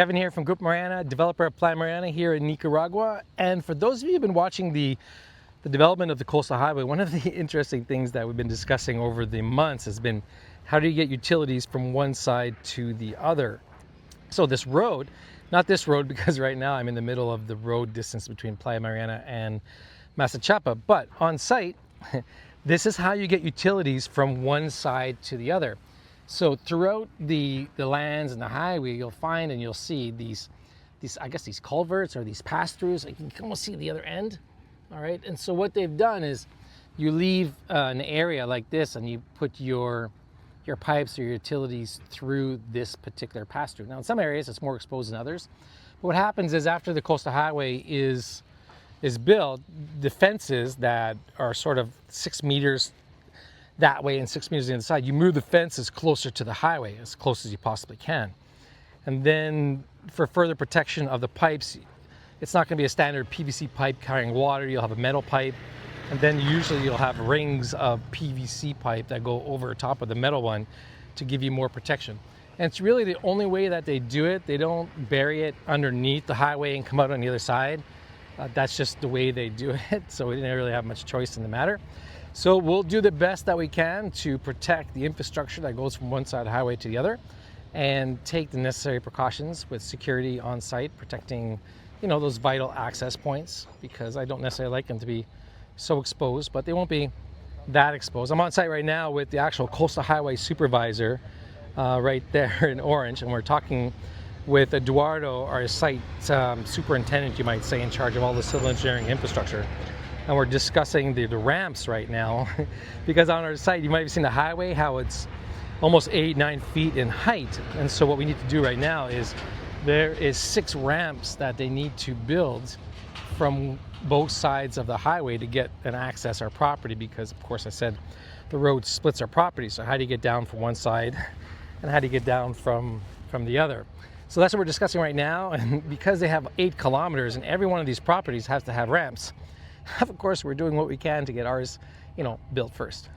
Kevin here from Playa Mariana, developer of Playa Mariana here in Nicaragua. And for those of you who've been watching the development of the coastal highway, one of the interesting things that we've been discussing over the months has been how do you get utilities from one side to the other. So this road, not this road because right now I'm in the middle of the road distance between Playa Mariana and Tecolapa, but on site, this is how you get utilities from one side to the other. So throughout the lands and the highway, you'll find and you'll see these I guess these culverts or these pass-throughs. You can almost see the other end, all right? And so what they've done is you leave an area like this and you put your pipes or your utilities through this particular pass-through. Now in some areas it's more exposed than others. But what happens is after the coastal highway is built, the fences that are sort of 6 meters that way and 6 meters on the other side, you move the fences closer to the highway, as close as you possibly can. And then for further protection of the pipes, it's not going to be a standard PVC pipe carrying water. You'll have a metal pipe, and then usually you'll have rings of PVC pipe that go over top of the metal one to give you more protection. And it's really the only way that they do it. They don't bury it underneath the highway and come out on the other side. That's just the way they do it, so we didn't really have much choice in the matter. So we'll do the best that we can to protect the infrastructure that goes from one side of the highway to the other and take the necessary precautions with security on site, protecting, those vital access points, because I don't necessarily like them to be so exposed, but they won't be that exposed. I'm on site right now with the actual coastal highway supervisor right there in orange, and we're talking with Eduardo, our site superintendent, you might say, in charge of all the civil engineering infrastructure. And we're discussing the ramps right now because on our site, you might have seen the highway, how it's almost 8-9 feet in height. And so what we need to do right now is there is 6 ramps that they need to build from both sides of the highway to get and access our property, because of course I said the road splits our property. So how do you get down from one side and how do you get down from the other? So that's what we're discussing right now. And because they have 8 kilometers and every one of these properties has to have ramps, of course, we're doing what we can to get ours, built first.